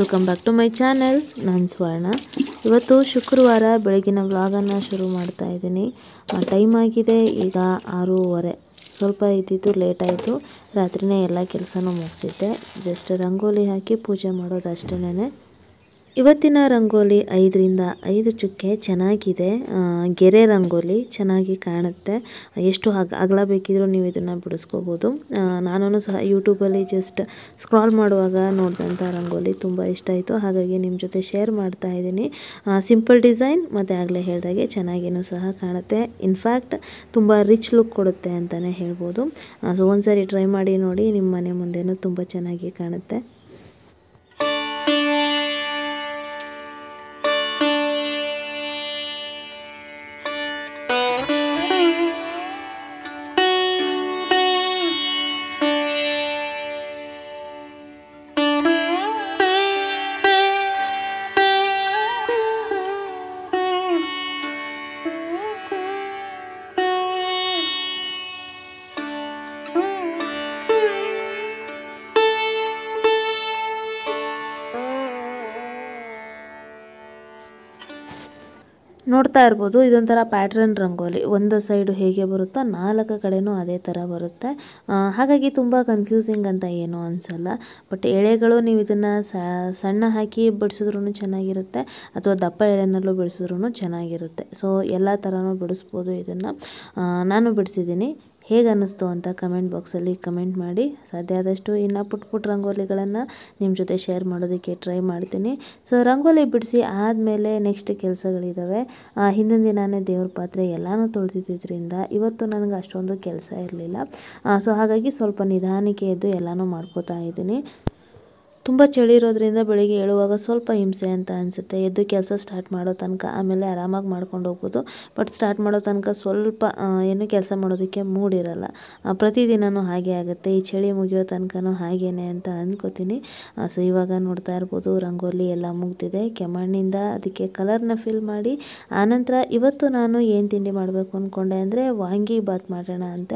Welcome back to my channel. ನಾನು ಸ್ವರ್ಣ. ಇವತ್ತು ಶುಕ್ರವಾರ ಬೆಳಗಿನ ವ್ಲಾಗನ್ನು ಶುರು ಮಾಡ್ತಾ ಇದ್ದೀನಿ. ಟೈಮ್ ಆಗಿದೆ ಈಗ 6:30. ಸ್ವಲ್ಪ ಇದ್ದಿದ್ದು ಲೇಟ್ ಆಯಿತು. ರಾತ್ರಿನೇ ಎಲ್ಲ ಕೆಲಸನೂ ಮುಗಿಸಿದ್ದೆ. ಜಸ್ಟ್ ರಂಗೋಲಿ ಹಾಕಿ ಪೂಜೆ ಮಾಡೋದು ಅಷ್ಟೇನೆ. ಇವತ್ತಿನ ರಂಗೋಲಿ 5ರಿಂದ 5 ಚುಕ್ಕೆ ಚೆನ್ನಾಗಿದೆ. ಗೆರೆ ರಂಗೋಲಿ ಚೆನ್ನಾಗಿ ಕಾಣುತ್ತೆ. ಎಷ್ಟು ಅಗಲ ಬೇಕಿದ್ರೂ ನೀವು ಇದನ್ನು ಬಿಡಿಸ್ಕೋಬೋದು. ನಾನು ಸಹ ಯೂಟ್ಯೂಬಲ್ಲಿ ಜಸ್ಟ್ ಸ್ಕ್ರಾಲ್ ಮಾಡುವಾಗ ನೋಡಿದಂಥ ರಂಗೋಲಿ ತುಂಬ ಇಷ್ಟ ಆಯಿತು. ಹಾಗಾಗಿ ನಿಮ್ಮ ಜೊತೆ ಶೇರ್ ಮಾಡ್ತಾ ಇದ್ದೀನಿ. ಸಿಂಪಲ್ ಡಿಸೈನ್ ಮತ್ತು ಆಗಲೇ ಹೇಳಿದಾಗೆ ಚೆನ್ನಾಗಿಯೂ ಸಹ ಕಾಣುತ್ತೆ. ಇನ್ಫ್ಯಾಕ್ಟ್ ತುಂಬ ರಿಚ್ ಲುಕ್ ಕೊಡುತ್ತೆ ಅಂತಲೇ ಹೇಳ್ಬೋದು. ಸೊ ಒಂದ್ಸರಿ ಟ್ರೈ ಮಾಡಿ ನೋಡಿ, ನಿಮ್ಮ ಮನೆ ಮುಂದೆನೂ ತುಂಬ ಚೆನ್ನಾಗಿ ಕಾಣುತ್ತೆ. ನೋಡ್ತಾ ಇರ್ಬೋದು, ಇದೊಂಥರ ಪ್ಯಾಟ್ರನ್ ರಂಗೋಲಿ. ಒಂದು ಸೈಡು ಹೇಗೆ ಬರುತ್ತೋ 4 ಕಡೆನೂ ಅದೇ ಥರ ಬರುತ್ತೆ. ಹಾಗಾಗಿ ತುಂಬ ಕನ್ಫ್ಯೂಸಿಂಗ್ ಅಂತ ಏನೂ ಅನಿಸಲ್ಲ. ಬಟ್ ಎಳೆಗಳು ನೀವು ಇದನ್ನು ಸಣ್ಣ ಹಾಕಿ ಬಿಡಿಸಿದ್ರೂ ಚೆನ್ನಾಗಿರುತ್ತೆ, ಅಥವಾ ದಪ್ಪ ಎಳೆನಲ್ಲೂ ಬಿಡಿಸಿದ್ರೂ ಚೆನ್ನಾಗಿರುತ್ತೆ. ಸೊ ಎಲ್ಲ ಥರನೂ ಬಿಡಿಸ್ಬೋದು ಇದನ್ನು. ನಾನು ಬಿಡಿಸಿದ್ದೀನಿ. ಹೇಗೆ ಅನ್ನಿಸ್ತು ಅಂತ ಕಮೆಂಟ್ ಬಾಕ್ಸಲ್ಲಿ ಕಮೆಂಟ್ ಮಾಡಿ. ಸಾಧ್ಯ ಆದಷ್ಟು ಇನ್ನು ಪುಟ್ಟ ರಂಗೋಲಿಗಳನ್ನು ನಿಮ್ಮ ಜೊತೆ ಶೇರ್ ಮಾಡೋದಕ್ಕೆ ಟ್ರೈ ಮಾಡ್ತೀನಿ. ಸೊ ರಂಗೋಲಿ ಬಿಡಿಸಿ ಆದಮೇಲೆ ನೆಕ್ಸ್ಟ್ ಕೆಲಸಗಳಿದ್ದಾವೆ. ಹಿಂದಿನ ದಿನವೇ ದೇವ್ರ ಪಾತ್ರೆ ಎಲ್ಲನೂ ತೊಳೆದಿದ್ದರಿಂದ ಇವತ್ತು ನನಗೆ ಅಷ್ಟೊಂದು ಕೆಲಸ ಇರಲಿಲ್ಲ. ಸೊ ಹಾಗಾಗಿ ಸ್ವಲ್ಪ ನಿಧಾನಕ್ಕೆ ಎದ್ದು ಎಲ್ಲನೂ ಮಾಡ್ಕೋತಾ ಇದ್ದೀನಿ. ತುಂಬ ಚಳಿ ಇರೋದ್ರಿಂದ ಬೆಳಿಗ್ಗೆ ಏಳುವಾಗ ಸ್ವಲ್ಪ ಹಿಂಸೆ ಅಂತ ಅನಿಸುತ್ತೆ. ಎದ್ದು ಕೆಲಸ ಸ್ಟಾರ್ಟ್ ಮಾಡೋ ತನಕ ಆಮೇಲೆ ಆರಾಮಾಗಿ ಮಾಡ್ಕೊಂಡು ಹೋಗ್ಬೋದು. ಬಟ್ ಸ್ಟಾರ್ಟ್ ಮಾಡೋ ತನಕ ಸ್ವಲ್ಪ ಏನು ಕೆಲಸ ಮಾಡೋದಕ್ಕೆ ಮೂಡಿರಲ್ಲ. ಪ್ರತಿದಿನವೂ ಹಾಗೆ ಆಗುತ್ತೆ. ಈ ಚಳಿ ಮುಗಿಯೋ ತನಕನೂ ಹಾಗೇನೆ ಅಂತ ಅಂದ್ಕೋತೀನಿ. ಸೊ ಇವಾಗ ನೋಡ್ತಾ ಇರ್ಬೋದು, ರಂಗೋಲಿ ಎಲ್ಲ ಮುಗ್ದಿದೆ. ಕೆಮ್ಮಣ್ಣಿಂದ ಅದಕ್ಕೆ ಕಲರ್ನ ಫಿಲ್ ಮಾಡಿ ಆನಂತರ ಇವತ್ತು ನಾನು ಏನು ತಿಂಡಿ ಮಾಡಬೇಕು ಅಂದ್ಕೊಂಡೆ ಅಂದರೆ ವಾಂಗಿಬಾತ್ ಮಾಡೋಣ ಅಂತ.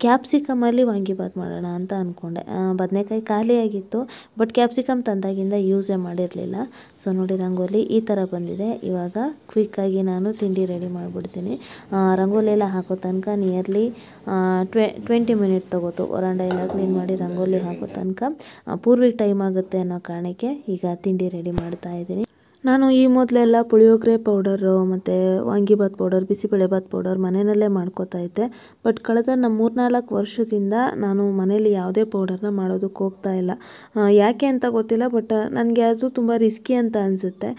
ಕ್ಯಾಪ್ಸಿಕಮಲ್ಲಿ ವಾಂಗಿಬಾತ್ ಮಾಡೋಣ ಅಂತ ಅಂದ್ಕೊಂಡೆ. ಬದನೆಕಾಯಿ ಖಾಲಿಯಾಗಿತ್ತು, ಬಟ್ ಕ್ಯಾಪ್ಸಿಕಮ್ ತಂದಾಗಿಂದ ಯೂಸೇ ಮಾಡಿರಲಿಲ್ಲ. ಸೊ ನೋಡಿ, ರಂಗೋಲಿ ಈ ಥರ ಬಂದಿದೆ. ಇವಾಗ ಕ್ವಿಕ್ಕಾಗಿ ನಾನು ತಿಂಡಿ ರೆಡಿ ಮಾಡಿಬಿಡ್ತೀನಿ. ರಂಗೋಲಿ ಎಲ್ಲ ಹಾಕೋ ತನಕ ನಿಯರ್ಲಿ 20 ಮಿನಿಟ್ ತೊಗೋತು. ವರಾಂಡ ಎಲ್ಲ ಕ್ಲೀನ್ ಮಾಡಿ ರಂಗೋಲಿ ಹಾಕೋ ತನಕ ಪೂರ್ವಿಗೆ ಟೈಮ್ ಆಗುತ್ತೆ ಅನ್ನೋ ಕಾರಣಕ್ಕೆ ಈಗ ತಿಂಡಿ ರೆಡಿ ಮಾಡ್ತಾ ಇದ್ದೀನಿ. ನಾನು ಈ ಮೊದಲೆಲ್ಲ ಪುಳಿಯೋಗರೆ ಪೌಡರು ಮತ್ತು ವಾಂಗಿಬಾತ್ ಪೌಡರ್, ಬಿಸಿಬೇಳೆಬಾತ್ ಪೌಡರ್ ಮನೆಯಲ್ಲೇ ಮಾಡ್ಕೋತಾ ಇದ್ದೆ. ಬಟ್ ಕಳೆದ 3-4 ವರ್ಷದಿಂದ ನಾನು ಮನೇಲಿ ಯಾವುದೇ ಪೌಡರ್ನ ಮಾಡೋದಕ್ಕೆ ಹೋಗ್ತಾ ಇಲ್ಲ. ಯಾಕೆ ಅಂತ ಗೊತ್ತಿಲ್ಲ, ಬಟ್ ನನಗೆ ಅದು ತುಂಬ ರಿಸ್ಕಿ ಅಂತ ಅನಿಸುತ್ತೆ.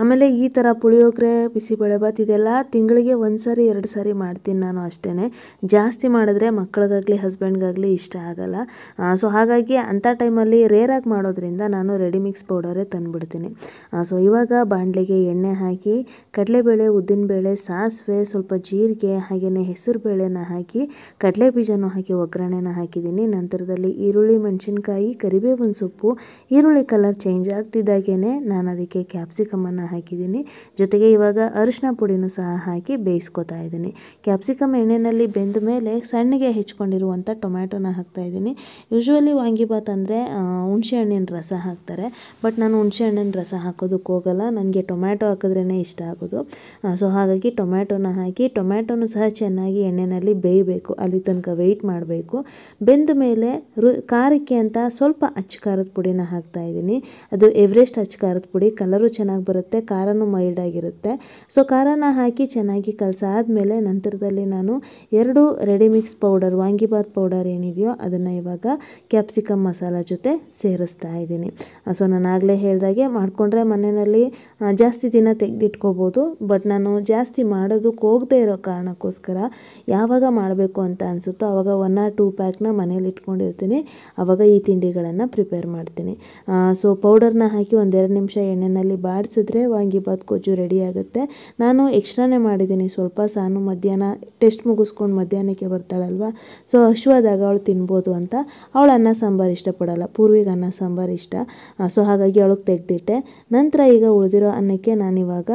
ಆಮೇಲೆ ಈ ಥರ ಪುಳಿಯೋಗರೆ, ಬಿಸಿಬೇಳೆಬಾತ್ ಇದೆಲ್ಲ ತಿಂಗಳಿಗೆ 1 ಸಾರಿ 2 ಸಾರಿ ಮಾಡ್ತೀನಿ ನಾನು ಅಷ್ಟೇ. ಜಾಸ್ತಿ ಮಾಡಿದ್ರೆ ಮಕ್ಕಳಿಗಾಗಲಿ ಹಸ್ಬೆಂಡ್ಗಾಗಲಿ ಇಷ್ಟ ಆಗಲ್ಲ. ಸೊ ಹಾಗಾಗಿ ಅಂಥ ಟೈಮಲ್ಲಿ ರೇರಾಗಿ ಮಾಡೋದ್ರಿಂದ ನಾನು ರೆಡಿ ಮಿಕ್ಸ್ ಪೌಡರೇ ತಂದುಬಿಡ್ತೀನಿ. ಸೊ ಇವಾಗ ಬಾಣಲೆಗೆ ಎಣ್ಣೆ ಹಾಕಿ ಕಡಲೆಬೇಳೆ, ಉದ್ದಿನಬೇಳೆ, ಸಾಸಿವೆ, ಸ್ವಲ್ಪ ಜೀರಿಗೆ, ಹಾಗೆಯೇ ಹೆಸರು ಬೇಳೆನ ಹಾಕಿ ಕಡಲೆ ಬೀಜನೂ ಹಾಕಿ ಒಗ್ಗರಣೆನ ಹಾಕಿದ್ದೀನಿ. ನಂತರದಲ್ಲಿ ಈರುಳ್ಳಿ, ಮೆಣಸಿನ್ಕಾಯಿ, ಕರಿಬೇವಿನ ಸೊಪ್ಪು, ಈರುಳ್ಳಿ ಕಲರ್ ಚೇಂಜ್ ಆಗ್ತಿದ್ದಾಗೇ ನಾನು ಅದಕ್ಕೆ ಕ್ಯಾಪ್ಸಿಕಮನ್ನು ಹಾಕಿದ್ದೀನಿ. ಜೊತೆಗೆ ಇವಾಗ ಅರಿಶಿನ ಪುಡಿನೂ ಸಹ ಹಾಕಿ ಬೇಯಿಸ್ಕೊತಾ ಇದ್ದೀನಿ. ಕ್ಯಾಪ್ಸಿಕಮ್ ಎಣ್ಣೆಯಲ್ಲಿ ಬೆಂದ ಮೇಲೆ ಸಣ್ಣಗೆ ಹೆಚ್ಕೊಂಡಿರುವಂಥ ಟೊಮ್ಯಾಟೊನ ಹಾಕ್ತಾ ಇದ್ದೀನಿ. ಯೂಶ್ವಲಿ ವಾಂಗಿಬಾತ್ ಅಂದರೆ ಹುಣಸೆ ಹಣ್ಣಿನ ರಸ ಹಾಕ್ತಾರೆ, ಬಟ್ ನಾನು ಹುಣಸೆ ಹಣ್ಣಿನ ರಸ ಹಾಕೋದಕ್ಕೆ ಹೋಗಲ್ಲ. ನನಗೆ ಟೊಮ್ಯಾಟೊ ಹಾಕಿದ್ರೇ ಇಷ್ಟ ಆಗೋದು. ಸೊ ಹಾಗಾಗಿ ಟೊಮ್ಯಾಟೊನ ಹಾಕಿ ಟೊಮ್ಯಾಟೊನೂ ಸಹ ಚೆನ್ನಾಗಿ ಎಣ್ಣೆಯಲ್ಲಿ ಬೇಯಬೇಕು. ಅಲ್ಲಿ ತನಕ ವೆಯ್ಟ್ ಮಾಡಬೇಕು. ಬೆಂದ ಮೇಲೆ ಖಾರಕ್ಕೆ ಅಂತ ಸ್ವಲ್ಪ ಅಚ್ಚ ಖಾರದ ಪುಡಿನ ಹಾಕ್ತಾ ಇದ್ದೀನಿ. ಅದು ಎವರೆಸ್ಟ್ ಅಚ್ಚ ಖಾರದ ಪುಡಿ. ಕಲರು ಚೆನ್ನಾಗಿ ಬರುತ್ತೆ, ಖಾರನೂ ಮೈಲ್ಡ್ ಆಗಿರುತ್ತೆ. ಸೊ ಖಾರನ ಹಾಕಿ ಚೆನ್ನಾಗಿ ಕಲಸಾದ್ಮೇಲೆ ನಂತರದಲ್ಲಿ ನಾನು 2 ready mix powder, vangibath powder ಏನಿದೆಯೋ ಅದನ್ನು ಇವಾಗ ಕ್ಯಾಪ್ಸಿಕಮ್ ಮಸಾಲ ಜೊತೆ ಸೇರಿಸ್ತಾ ಇದ್ದೀನಿ. ಸೊ ನಾನು ಆಗಲೇ ಹೇಳಿದಾಗೆ ಮಾಡಿಕೊಂಡ್ರೆ ಮನೆಯಲ್ಲಿ ಜಾಸ್ತಿ ದಿನ ತೆಗೆದಿಟ್ಕೋಬೋದು. ಬಟ್ ನಾನು ಜಾಸ್ತಿ ಮಾಡೋದಕ್ಕೆ ಹೋಗದೆ ಇರೋ ಕಾರಣಕ್ಕೋಸ್ಕರ ಯಾವಾಗ ಮಾಡಬೇಕು ಅಂತ ಅನಿಸುತ್ತೋ ಆವಾಗ 1 or 2 ಪ್ಯಾಕ್ನ ಮನೇಲಿ ಇಟ್ಕೊಂಡಿರ್ತೀನಿ. ಆವಾಗ ಈ ತಿಂಡಿಗಳನ್ನು ಪ್ರಿಪೇರ್ ಮಾಡ್ತೀನಿ. ಸೊ ಪೌಡರ್ನ ಹಾಕಿ 1-2 ನಿಮಿಷ ಎಣ್ಣೆಯಲ್ಲಿ ಬಾಡಿಸಿದ್ರೆ ವಾಂಗಿಬಾತ್ ಗೊಜ್ಜು ರೆಡಿ ಆಗುತ್ತೆ. ನಾನು ಎಕ್ಸ್ಟ್ರಾನೇ ಮಾಡಿದ್ದೀನಿ ಸ್ವಲ್ಪ. ಸಾನು ಮಧ್ಯಾಹ್ನ ಟೆಸ್ಟ್ ಮುಗಿಸ್ಕೊಂಡು ಮಧ್ಯಾಹ್ನಕ್ಕೆ ಬರ್ತಾಳಲ್ವ, ಸೊ ಹಶ್ವಾದಾಗ ಅವಳು ತಿನ್ಬೋದು ಅಂತ. ಅವಳು ಅನ್ನ ಸಾಂಬಾರು ಇಷ್ಟಪಡಲ್ಲ, ಪೂರ್ವಿಗೆ ಅನ್ನ ಸಾಂಬಾರು ಇಷ್ಟ. ಸೊ ಹಾಗಾಗಿ ಅವಳಿಗೆ ತೆಗೆದಿಟ್ಟೆ. ನಂತರ ಈಗ ಉಳಿದಿರೋ ಅನ್ನಕ್ಕೆ ನಾನಿವಾಗ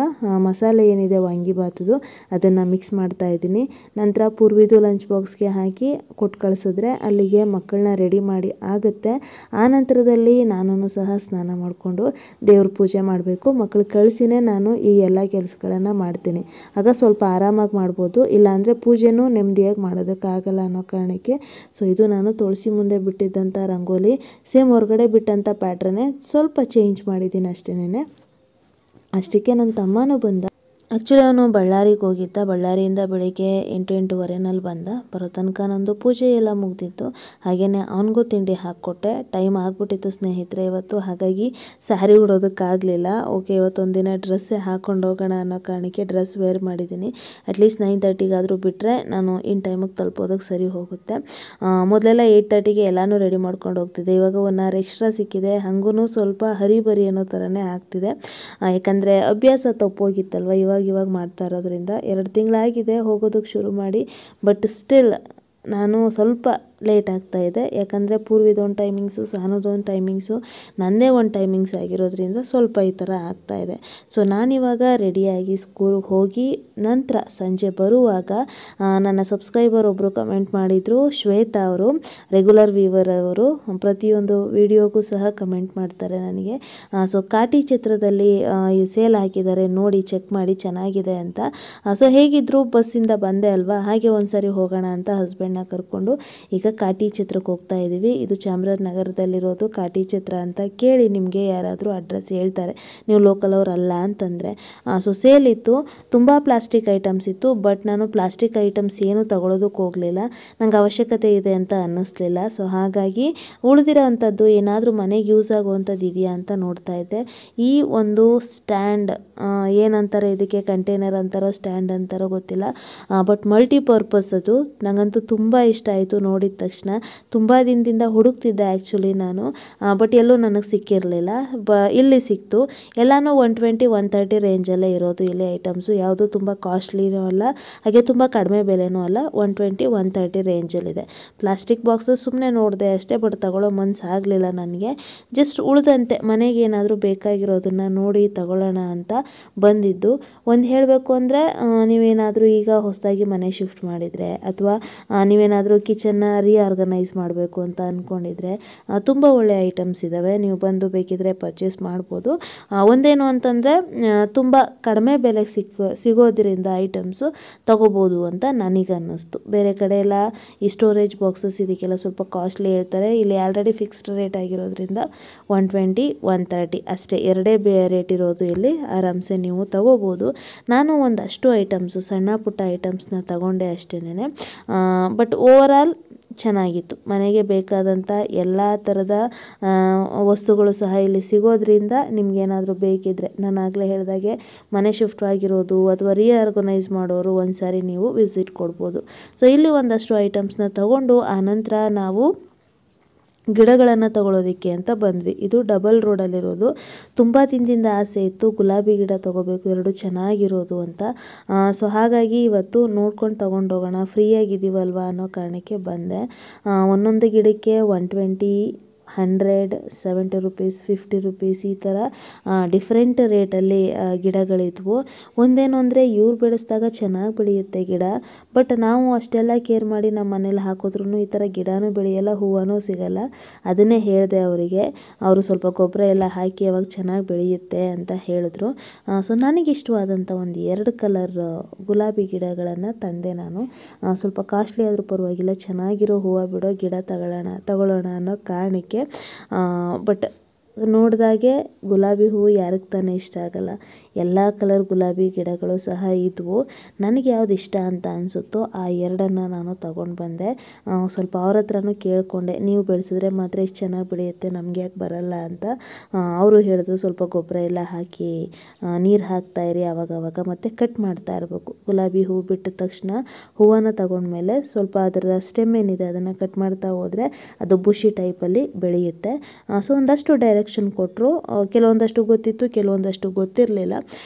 ಮಸಾಲೆ ಏನಿದೆ ವಾಂಗಿಬಾತದು ಅದನ್ನು ಮಿಕ್ಸ್ ಮಾಡ್ತಾ ಇದ್ದೀನಿ. ನಂತರ ಪೂರ್ವಿದು ಲಂಚ್ ಬಾಕ್ಸ್ಗೆ ಹಾಕಿ ಕೊಟ್ಟು ಕಳಿಸಿದ್ರೆ ಅಲ್ಲಿಗೆ ಮಕ್ಕಳನ್ನ ರೆಡಿ ಮಾಡಿ ಆಗುತ್ತೆ. ಆ ನಂತರದಲ್ಲಿ ನಾನು ಸಹ ಸ್ನಾನ ಮಾಡಿಕೊಂಡು ದೇವ್ರ ಪೂಜೆ ಮಾಡಬೇಕು. ಮಕ್ಕಳು ಕಳಿಸಿನೇ ನಾನು ಈ ಎಲ್ಲ ಕೆಲಸಗಳನ್ನು ಮಾಡ್ತೀನಿ. ಆಗ ಸ್ವಲ್ಪ ಆರಾಮಾಗಿ ಮಾಡ್ಬೋದು, ಇಲ್ಲಾಂದರೆ ಪೂಜೆನೂ ನೆಮ್ಮದಿಯಾಗಿ ಮಾಡೋದಕ್ಕಾಗಲ್ಲ ಅನ್ನೋ ಕಾರಣಕ್ಕೆ. ಸೊ ಇದು ನಾನು ತುಳಸಿ ಮುಂದೆ ಬಿಟ್ಟಿದ್ದಂಥ ರಂಗೋಲಿ, ಸೇಮ್ ಹೊರಗಡೆ ಬಿಟ್ಟಂಥ ಪ್ಯಾಟ್ರನ್ನೇ ಸ್ವಲ್ಪ ಚೇಂಜ್ ಮಾಡಿದ್ದೀನಿ ಅಷ್ಟೇನೆ. ಅಷ್ಟಕ್ಕೆ ನನ್ನ ತಮ್ಮನೂ ಬಂದ. ಆ್ಯಕ್ಚುಲಿ ಅವನು ಬಳ್ಳಾರಿಗೆ ಹೋಗಿದ್ದ. ಬಳ್ಳಾರಿಯಿಂದ ಬೆಳಿಗ್ಗೆ 8-8:15 ಬರೋ ತನಕ ನಂದು ಪೂಜೆ ಎಲ್ಲ ಮುಗ್ದಿತ್ತು. ಹಾಗೆಯೇ ಅವನಿಗೂ ತಿಂಡಿ ಹಾಕ್ಕೊಟ್ಟೆ. ಟೈಮ್ ಆಗಿಬಿಟ್ಟಿತ್ತು ಸ್ನೇಹಿತರೆ ಇವತ್ತು, ಹಾಗಾಗಿ ಸ್ಯಾರಿ ಉಡೋದಕ್ಕಾಗಲಿಲ್ಲ. ಓಕೆ, ಇವತ್ತೊಂದಿನ ಡ್ರೆಸ್ಸೇ ಹಾಕ್ಕೊಂಡು ಹೋಗೋಣ ಅನ್ನೋ ಕಾರಣಕ್ಕೆ ಡ್ರೆಸ್ ವೇರ್ ಮಾಡಿದ್ದೀನಿ. ಅಟ್ಲೀಸ್ಟ್ 9:30ಗಾದರೂ ಬಿಟ್ಟರೆ ನಾನು ಇನ್ ಟೈಮಿಗೆ ತಲುಪೋದಕ್ಕೆ ಸರಿ ಹೋಗುತ್ತೆ. ಮೊದಲೆಲ್ಲ 8:30ಗೆ ಎಲ್ಲನೂ ರೆಡಿ ಮಾಡ್ಕೊಂಡು ಹೋಗ್ತಿದ್ದೆ. ಇವಾಗ 1 hour ಎಕ್ಸ್ಟ್ರಾ ಸಿಕ್ಕಿದೆ, ಹಾಗೂ ಸ್ವಲ್ಪ ಹರಿಬರಿ ಅನ್ನೋ ಥರನೇ ಆಗ್ತಿದೆ. ಯಾಕಂದರೆ ಅಭ್ಯಾಸ ತಪ್ಪೋಗಿತ್ತಲ್ವ, ಇವಾಗ ಮಾಡ್ತಾ ಇರೋದ್ರಿಂದ 2 ತಿಂಗಳಾಗಿದೆ ಹೋಗೋದಕ್ಕೆ ಶುರು ಮಾಡಿ. ಬಟ್ ಸ್ಟಿಲ್ ನಾನು ಸ್ವಲ್ಪ ಲೇಟ್ ಆಗ್ತಾಯಿದೆ, ಯಾಕಂದರೆ ಪೂರ್ವಿದೊಂದು ಟೈಮಿಂಗ್ಸು, ಸಾನುದೊಂದು ಟೈಮಿಂಗ್ಸು, ನನ್ನದೇ ಒಂದು ಟೈಮಿಂಗ್ಸ್ ಆಗಿರೋದ್ರಿಂದ ಸ್ವಲ್ಪ ಈ ಥರ ಆಗ್ತಾಯಿದೆ. ಸೊ ನಾನಿವಾಗ ರೆಡಿಯಾಗಿ ಸ್ಕೂಲ್ಗೆ ಹೋಗಿ ನಂತರ ಸಂಜೆ ಬರುವಾಗ ನನ್ನ ಸಬ್ಸ್ಕ್ರೈಬರ್ ಒಬ್ಬರು ಕಮೆಂಟ್ ಮಾಡಿದರು, ಶ್ವೇತಾ ಅವರು, ರೆಗ್ಯುಲರ್ ವ್ಯೂವರ್ ಅವರು, ಪ್ರತಿಯೊಂದು ವಿಡಿಯೋಗೂ ಸಹ ಕಮೆಂಟ್ ಮಾಡ್ತಾರೆ ನನಗೆ. ಸೊ ಕಾಟಿ ಚಿತ್ರದಲ್ಲಿ ಸೇಲ್ ಹಾಕಿದ್ದಾರೆ, ನೋಡಿ ಚೆಕ್ ಮಾಡಿ ಚೆನ್ನಾಗಿದೆ ಅಂತ. ಸೊ ಹೇಗಿದ್ರು ಬಸ್ಸಿಂದ ಬಂದೆ ಅಲ್ವಾ, ಹಾಗೆ ಒಂದ್ಸರಿ ಹೋಗೋಣ ಅಂತ ಹಸ್ಬೆಂಡ್ನ ಕರ್ಕೊಂಡು ಈಗ ಕಾಟಿ ಚಿತ್ರಕ್ಕೆ ಹೋಗ್ತಾ ಇದ್ದೀವಿ. ಇದು ಚಾಮರಾಜನಗರದಲ್ಲಿರೋದು ಕಾಟಿ ಚಿತ್ರ ಅಂತ. ಕೇಳಿ ನಿಮಗೆ ಯಾರಾದರೂ ಅಡ್ರೆಸ್ ಹೇಳ್ತಾರೆ, ನೀವು ಲೋಕಲ್ ಅವರಲ್ಲ ಅಂತಂದರೆ. ಸೊ ಸೇಲ್ ಇತ್ತು, ತುಂಬ ಪ್ಲಾಸ್ಟಿಕ್ ಐಟಮ್ಸ್ ಇತ್ತು. ಬಟ್ ನಾನು ಪ್ಲಾಸ್ಟಿಕ್ ಐಟಮ್ಸ್ ಏನು ತಗೊಳ್ಳೋದಕ್ಕೆ ಹೋಗಲಿಲ್ಲ, ನಂಗೆ ಅವಶ್ಯಕತೆ ಇದೆ ಅಂತ ಅನ್ನಿಸ್ಲಿಲ್ಲ. ಸೊ ಹಾಗಾಗಿ ಉಳಿದಿರೋ ಅಂಥದ್ದು ಏನಾದರೂ ಮನೆಗೆ ಯೂಸ್ ಆಗುವಂಥದ್ದು ಇದೆಯಾ ಅಂತ ನೋಡ್ತಾ ಇದ್ದೆ. ಈ ಒಂದು ಸ್ಟ್ಯಾಂಡ್ ಏನಂತಾರೆ ಇದಕ್ಕೆ, ಕಂಟೈನರ್ ಅಂತಾರೋ ಸ್ಟ್ಯಾಂಡ್ ಅಂತಾರೋ ಗೊತ್ತಿಲ್ಲ, ಬಟ್ ಮಲ್ಟಿಪರ್ಪಸ್ ಅದು. ನನಗಂತೂ ತುಂಬ ಇಷ್ಟ ಆಯಿತು ನೋಡಿದ ತಕ್ಷಣ. ತುಂಬ ದಿನದಿಂದ ಹುಡುಕ್ತಿದ್ದೆ ಆ್ಯಕ್ಚುಲಿ ನಾನು, ಬಟ್ ಎಲ್ಲೂ ನನಗೆ ಸಿಕ್ಕಿರಲಿಲ್ಲ. ಇಲ್ಲಿ ಸಿಕ್ತು. ಎಲ್ಲನೂ 120-130 ರೇಂಜಲ್ಲೇ ಇರೋದು ಇಲ್ಲಿ ಐಟಮ್ಸು. ಯಾವುದು ತುಂಬ ಕಾಸ್ಟ್ಲಿನೂ ಅಲ್ಲ, ಹಾಗೆ ತುಂಬ ಕಡಿಮೆ ಬೆಲೆನೂ ಅಲ್ಲ. 120-130 ರೇಂಜಲ್ಲಿದೆ. ಪ್ಲಾಸ್ಟಿಕ್ ಬಾಕ್ಸಸ್ ಸುಮ್ಮನೆ ನೋಡಿದೆ ಅಷ್ಟೇ, ಬಟ್ ತಗೊಳ್ಳೋ ಮನಸ್ಸು ಆಗಲಿಲ್ಲ ನನಗೆ. ಜಸ್ಟ್ ಉಳಿದಂತೆ ಮನೆಗೆ ಏನಾದರೂ ಬೇಕಾಗಿರೋದನ್ನು ನೋಡಿ ತಗೊಳ್ಳೋಣ ಅಂತ ಬಂದಿದ್ದು. ಒಂದು ಹೇಳಬೇಕು ಅಂದರೆ, ನೀವೇನಾದರೂ ಈಗ ಹೊಸದಾಗಿ ಮನೆ ಶಿಫ್ಟ್ ಮಾಡಿದರೆ, ಅಥವಾ ನೀವೇನಾದರೂ ಕಿಚನ್ನ ರೀಆರ್ಗನೈಸ್ ಮಾಡಬೇಕು ಅಂತ ಅಂದ್ಕೊಂಡಿದ್ರೆ, ತುಂಬ ಒಳ್ಳೆಯ ಐಟಮ್ಸ್ ಇದ್ದಾವೆ. ನೀವು ಬಂದು ಬೇಕಿದ್ರೆ ಪರ್ಚೇಸ್ ಮಾಡ್ಬೋದು. ಒಂದೇನು ಅಂತಂದರೆ, ತುಂಬ ಕಡಿಮೆ ಬೆಲೆಗೆ ಸಿಗೋದ್ರಿಂದ ಐಟಮ್ಸು ತಗೋಬೋದು ಅಂತ ನನಗನ್ನಿಸ್ತು. ಬೇರೆ ಕಡೆ ಎಲ್ಲ ಈ ಸ್ಟೋರೇಜ್ ಬಾಕ್ಸಸ್ ಇದಕ್ಕೆಲ್ಲ ಸ್ವಲ್ಪ ಕಾಸ್ಟ್ಲಿ ಹೇಳ್ತಾರೆ. ಇಲ್ಲಿ ಆಲ್ರೆಡಿ ಫಿಕ್ಸ್ಡ್ ರೇಟ್ ಆಗಿರೋದ್ರಿಂದ 120-130 ಅಷ್ಟೇ, ಎರಡೇ ರೇಟ್ ಇರೋದು. ಇಲ್ಲಿ ಆರಾಮ್ಸೆ ನೀವು ತಗೋಬೋದು. ನಾನು ಒಂದಷ್ಟು ಐಟಮ್ಸು, ಸಣ್ಣ ಪುಟ್ಟ ಐಟಮ್ಸ್ನ ತಗೊಂಡೆ ಅಷ್ಟೇನೆ. ಬಟ್ ಓವರಾಲ್ ಚೆನ್ನಾಗಿತ್ತು. ಮನೆಗೆ ಬೇಕಾದಂಥ ಎಲ್ಲ ಥರದ ವಸ್ತುಗಳು ಸಹ ಇಲ್ಲಿ ಸಿಗೋದ್ರಿಂದ ನಿಮಗೇನಾದರೂ ಬೇಕಿದ್ದರೆ, ನಾನು ಆಗಲೇ ಹೇಳಿದಾಗೆ ಮನೆ ಶಿಫ್ಟ್ ಆಗಿರೋದು ಅಥವಾ ರೀಆರ್ಗನೈಸ್ ಮಾಡೋರು ಒಂದು ಸಾರಿ ನೀವು ವಿಸಿಟ್ ಕೊಡ್ಬೋದು. ಸೊ ಇಲ್ಲಿ ಒಂದಷ್ಟು ಐಟಮ್ಸ್ನ ತಗೊಂಡು ಆನಂತರ ನಾವು ಗಿಡಗಳನ್ನು ತಗೊಳ್ಳೋದಕ್ಕೆ ಅಂತ ಬಂದ್ವಿ. ಇದು ಡಬಲ್ ರೋಡಲ್ಲಿರೋದು. ತುಂಬ ದಿನದಿಂದ ಆಸೆ ಇತ್ತು, ಗುಲಾಬಿ ಗಿಡ ತೊಗೋಬೇಕು, 2 ಚೆನ್ನಾಗಿರೋದು ಅಂತ. ಸೊ ಹಾಗಾಗಿ ಇವತ್ತು ನೋಡ್ಕೊಂಡು ತೊಗೊಂಡೋಗೋಣ, ಫ್ರೀಯಾಗಿದ್ದೀವಲ್ವ ಅನ್ನೋ ಕಾರಣಕ್ಕೆ ಬಂದೆ. ಒಂದೊಂದು ಗಿಡಕ್ಕೆ 120, 100, 70 rupees, 50 rupees ಈ ಥರ ಡಿಫ್ರೆಂಟ್ ರೇಟಲ್ಲಿ ಗಿಡಗಳಿದ್ವು. ಒಂದೇನು ಅಂದರೆ, ಇವ್ರು ಬೆಳೆಸಿದಾಗ ಚೆನ್ನಾಗಿ ಬೆಳೆಯುತ್ತೆ ಗಿಡ, ಬಟ್ ನಾವು ಅಷ್ಟೆಲ್ಲ ಕೇರ್ ಮಾಡಿ ನಮ್ಮ ಮನೇಲಿ ಹಾಕಿದ್ರೂ ಈ ಥರ ಗಿಡನೂ ಬೆಳೆಯಲ್ಲ, ಹೂವನೂ ಸಿಗಲ್ಲ. ಅದನ್ನೇ ಹೇಳಿದೆ ಅವರಿಗೆ. ಅವರು ಸ್ವಲ್ಪ ಗೊಬ್ಬರ ಎಲ್ಲ ಹಾಕಿ ಅವಾಗ ಚೆನ್ನಾಗಿ ಬೆಳೆಯುತ್ತೆ ಅಂತ ಹೇಳಿದ್ರು. ಸೊ ನನಗಿಷ್ಟವಾದಂಥ ಒಂದು 2 ಕಲರ್ ಗುಲಾಬಿ ಗಿಡಗಳನ್ನು ತಂದೆ ನಾನು. ಸ್ವಲ್ಪ ಕಾಸ್ಟ್ಲಿ ಆದರೂ ಪರವಾಗಿಲ್ಲ, ಚೆನ್ನಾಗಿರೋ ಹೂವು ಬಿಡೋ ಗಿಡ ತಗೊಳ್ಳೋಣ ಅನ್ನೋ ಕಾರಣಕ್ಕೆ. ಬಟ್ ನೋಡಿದಾಗೆ ಗುಲಾಬಿ ಹೂವು ಯಾರಿಗೆ ತಾನೇ ಇಷ್ಟ ಆಗಲ್ಲ. ಎಲ್ಲ ಕಲರ್ ಗುಲಾಬಿ ಗಿಡಗಳು ಸಹ ಇದ್ವು. ನನಗೆ ಯಾವ್ದು ಇಷ್ಟ ಅಂತ ಅನಿಸುತ್ತೋ ಆ 2 ನಾನು ತಗೊಂಡು ಬಂದೆ. ಸ್ವಲ್ಪ ಅವ್ರ ಹತ್ರನೂ ಕೇಳಿಕೊಂಡೆ, ನೀವು ಬೆಳೆಸಿದ್ರೆ ಮಾತ್ರ ಇಷ್ಟು ಚೆನ್ನಾಗಿ ಬೆಳೆಯುತ್ತೆ, ನಮಗೆ ಯಾಕೆ ಬರಲ್ಲ ಅಂತ. ಅವರು ಹೇಳಿದ್ರು, ಸ್ವಲ್ಪ ಗೊಬ್ಬರ ಎಲ್ಲ ಹಾಕಿ ನೀರು ಹಾಕ್ತಾಯಿರಿ ಆವಾಗವಾಗ, ಮತ್ತು ಕಟ್ ಮಾಡ್ತಾ ಇರಬೇಕು. ಗುಲಾಬಿ ಹೂವು ಬಿಟ್ಟ ತಕ್ಷಣ ಹೂವನ್ನು ತಗೊಂಡ್ಮೇಲೆ ಸ್ವಲ್ಪ ಅದರ ಸ್ಟೆಮ್ ಏನಿದೆ ಅದನ್ನು ಕಟ್ ಮಾಡ್ತಾ ಹೋದರೆ ಅದು ಬುಷಿ ಟೈಪಲ್ಲಿ ಬೆಳೆಯುತ್ತೆ. ಸೊ ಒಂದಷ್ಟು ಡೈರೆಕ್ಷನ್ ಡೈರೆಕ್ಷನ್ ಕೊಟ್ಟರು. ಕೆಲವೊಂದಷ್ಟು ಗೊತ್ತಿತ್ತು, ಕೆಲವೊಂದಷ್ಟು ಗೊತ್ತಿರಲಿಲ್ಲ.